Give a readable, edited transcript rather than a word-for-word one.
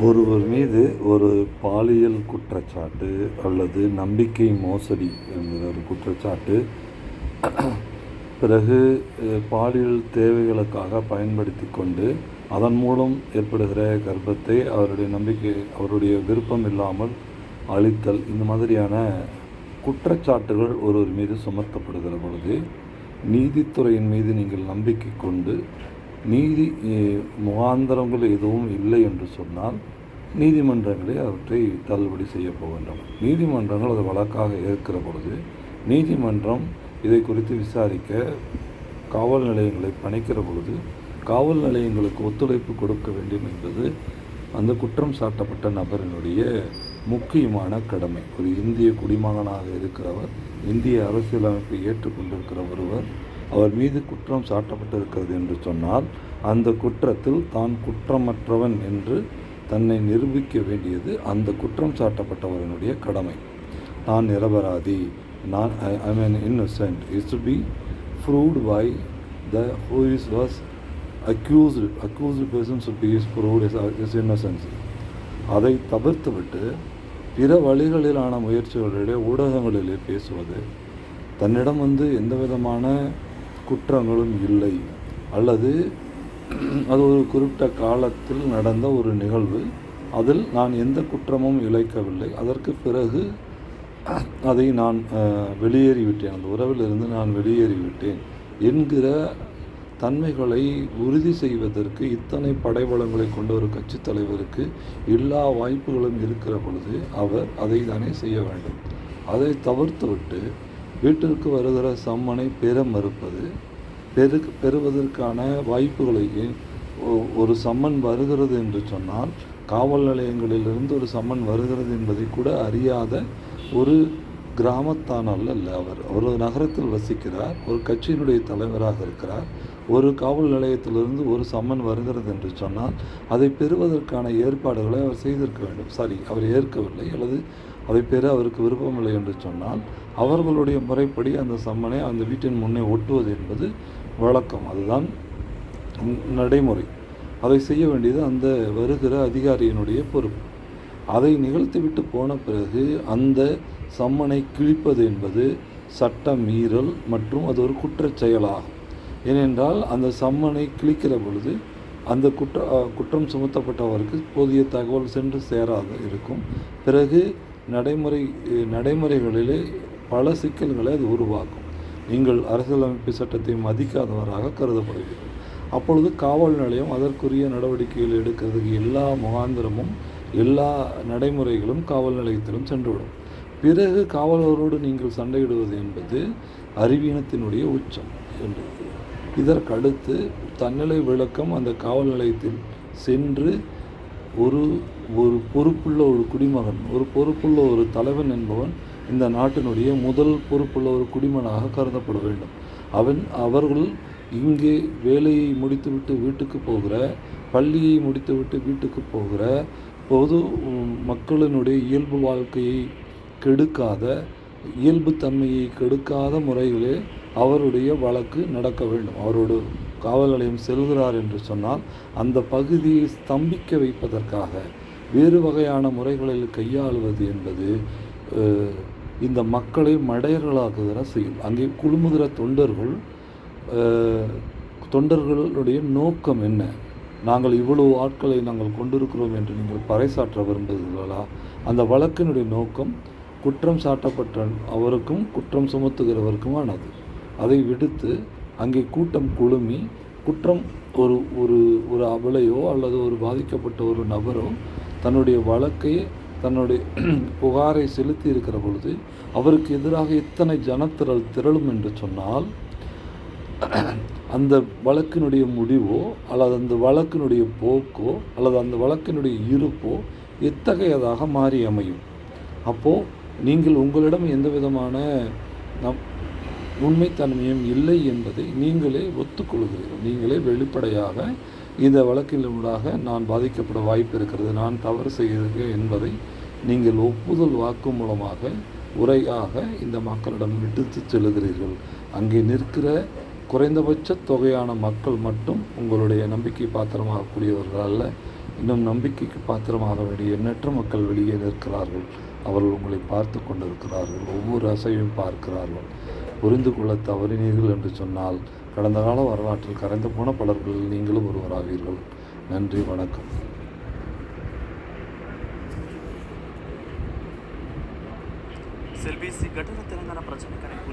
ஒருவர் மீது ஒரு பாலியல் குற்றச்சாட்டு அல்லது நம்பிக்கை மோசடி என்கிற ஒரு குற்றச்சாட்டு பிறகு பாலியல் தேவைகளுக்காக பயன்படுத்தி கொண்டு அதன் மூலம் ஏற்படுகிற கர்ப்பத்தை அவருடைய விருப்பம் இல்லாமல் அழித்தல், இந்த மாதிரியான குற்றச்சாட்டுகள் ஒருவர் மீது சுமத்தப்படுகிற பொழுது நீதித்துறையின் மீது நீங்கள் நம்பிக்கை கொண்டு நீதி முகாந்திரங்கள் எதுவும் இல்லை என்று சொன்னால் நீதிமன்றங்களே அவற்றை தள்ளுபடி செய்ய போகின்றன. நீதிமன்றங்கள் அது வழக்காக ஏற்கிற பொழுது நீதிமன்றம் இதை குறித்து விசாரிக்க காவல் நிலையங்களை பணிக்கிற பொழுது காவல் நிலையங்களுக்கு ஒத்துழைப்பு கொடுக்க வேண்டும் என்பது அந்த குற்றம் சாட்டப்பட்ட நபரினுடைய முக்கியமான கடமை. ஒரு இந்திய குடிமகனாக இருக்கிறவர், இந்திய அரசியலமைப்பை ஏற்றுக்கொண்டிருக்கிற ஒருவர், அவர் மீது குற்றம் சாட்டப்பட்டிருக்கிறது என்று சொன்னால் அந்த குற்றத்தில் தான் குற்றமற்றவன் என்று தன்னை நிரூபிக்க வேண்டியது அந்த குற்றம் சாட்டப்பட்டவரினுடைய கடமை. நான் நிரபராதி, நான் ஐ மீன் innocent is to be proved by the who is was accused person should be proved as innocence. அதை தவிர்த்துவிட்டு பிற வழிகளிலான முயற்சிகளிலே ஊடகங்களிலே பேசுவது, தன்னிடம் எந்த விதமான குற்றங்களும் இல்லை அல்லது அது ஒரு குறிப்பிட்ட காலத்தில் நடந்த ஒரு நிகழ்வு, அதில் நான் எந்த குற்றமும் இழைக்கவில்லை, அதற்கு பிறகு அதை நான் வெளியேறிவிட்டேன், அந்த உறவிலிருந்து நான் வெளியேறிவிட்டேன் என்கிற தன்மைகளை உறுதி செய்வதற்கு இத்தனை படைபலங்களை கொண்ட ஒரு கட்சி தலைவருக்கு எல்லா வாய்ப்புகளும் இருக்கிற பொழுது அவர் அதை தானே செய்ய வேண்டும். அதை தவிர்த்துவிட்டு வீட்டிற்கு வருகிற சம்மனை பெற மறுப்பது, பெறுவதற்கான வாய்ப்புகளை, ஒரு சம்மன் வருகிறது என்று சொன்னால் காவல் நிலையங்களிலிருந்து ஒரு சம்மன் வருகிறது என்பதை கூட அறியாத ஒரு கிராமத்தானால் அல்ல அவர். ஒரு நகரத்தில் வசிக்கிறார், ஒரு கட்சியினுடைய தலைவராக இருக்கிறார். ஒரு காவல் நிலையத்திலிருந்து ஒரு சம்மன் வருகிறது என்று சொன்னால் அதை பெறுவதற்கான ஏற்பாடுகளை அவர் செய்திருக்க வேண்டும். அவர் ஏற்கவில்லை அல்லது அதை பெற அவருக்கு விருப்பமில்லை என்று சொன்னால் அவர்களுடைய முறைப்படி அந்த சம்மனை அந்த வீட்டின் முன்னே ஒட்டுவது என்பது வழக்கம், அதுதான் நடைமுறை. அதை செய்ய வேண்டியது அந்த வருகிற அதிகாரியினுடைய பொறுப்பு. அதை நிகழ்த்திவிட்டு போன பிறகு அந்த சம்மனை கிழிப்பது என்பது சட்ட மீறல் மற்றும் அது ஒரு குற்றச் செயலாகும். ஏனென்றால் அந்த சம்மனை கிழிக்கிற பொழுது அந்த குற்றம் சுமத்தப்பட்டவருக்கு போதிய தகவல் சென்று சேராது இருக்கும். பிறகு நடைமுறைகளிலே பல சிக்கல்களை அது உருவாக்கும். நீங்கள் அரசியலமைப்பு சட்டத்தை மதிக்காதவராக கருதப்படுவீர்கள். அப்பொழுது காவல் நிலையம் அதற்குரிய நடவடிக்கைகள் எடுக்கிறதுக்கு எல்லா முகாந்திரமும் எல்லா நடைமுறைகளும் காவல் நிலையத்திலும் சென்றுவிடும். பிறகு காவலரோடு நீங்கள் சண்டையிடுவது என்பது அறிவீனத்தினுடைய உச்சம் என்று. இதற்கடுத்து தன்னிலை விளக்கம் அந்த காவல் நிலையத்தில் சென்று ஒரு பொறுப்புள்ள ஒரு குடிமகன், ஒரு பொறுப்புள்ள ஒரு தலைவன் என்பவன் இந்த நாட்டினுடைய முதல் பொறுப்புள்ள ஒரு குடிமகனாக கருதப்பட வேண்டும். அவர்கள் இங்கே வேலையை முடித்துவிட்டு வீட்டுக்கு போகிற, பள்ளியை முடித்துவிட்டு வீட்டுக்கு போகிற பொது மக்களினுடைய இயல்பு வாழ்க்கையை கெடுக்காத, இயல்புத்தன்மையை கெடுக்காத முறைகளே அவருடைய வழக்கு நடக்க வேண்டும். அவரோடு காவல் நிலையம் செல்கிறார் என்று சொன்னால் அந்த பகுதியை ஸ்தம்பிக்க வைப்பதற்காக வேறு வகையான முறைகளில் கையாளுவது என்பது இந்த மக்களை மடையர்களாக்குகிற செயல். அங்கே குழுமுகிற தொண்டர்களுடைய நோக்கம் என்ன? நாங்கள் இவ்வளவு ஆட்களை நாங்கள் கொண்டிருக்கிறோம் என்று நீங்கள் பறைசாற்ற விரும்புகிறீர்களா? அந்த வழக்கினுடைய நோக்கம் குற்றம் சாட்டப்பட்ட அவருக்கும் குற்றம் சுமத்துகிறவருக்குமானது. அதை விடுத்து அங்கே கூட்டம் குழுமி குற்றம் ஒரு அபலையோ அல்லது ஒரு பாதிக்கப்பட்ட ஒரு நபரோ தன்னுடைய வழக்கை, தன்னுடைய புகாரை செலுத்தி இருக்கிற பொழுது அவருக்கு எதிராக எத்தனை திரளும் என்று சொன்னால் அந்த வழக்கினுடைய முடிவோ அல்லது அந்த வழக்கினுடைய போக்கோ அல்லது அந்த வழக்கினுடைய இருப்போ எத்தகையதாக மாறி அமையும். அப்போது நீங்கள் உங்களிடம் எந்த விதமான உண்மைத்தன்மையும் இல்லை என்பதை நீங்களே ஒத்துக்கொள்கிறீர்கள். நீங்களே வெளிப்படையாக இந்த வழக்கினூடாக நான் பாதிக்கப்பட வாய்ப்பு இருக்கிறது, நான் தவறு செய்கிறேன் என்பதை நீங்கள் ஒப்புதல் வாக்கு மூலமாக உரையாக இந்த மக்களிடம் விட்டு செல்லுகிறீர்கள். அங்கே நிற்கிற குறைந்தபட்ச தொகையான மக்கள் மட்டும் உங்களுடைய நம்பிக்கை பாத்திரமாகக்கூடியவர்கள் அல்ல. இன்னும் நம்பிக்கைக்கு பாத்திரமாக வேண்டிய எண்ணற்ற மக்கள் வெளியே நிற்கிறார்கள். அவர்கள் உங்களை பார்த்து கொண்டிருக்கிறார்கள். ஒவ்வொரு அசைவையும் பார்க்கிறார்கள். புரிந்து கொள்ள தவறினீர்கள் என்று சொன்னால் கடந்த கால வரலாற்றில் கரைந்து போன பலர்களில் நீங்களும் ஒருவராவீர்கள். நன்றி, வணக்கம். సెల్బీసీ ఘటన తెలంగాణ ప్రజానికానికి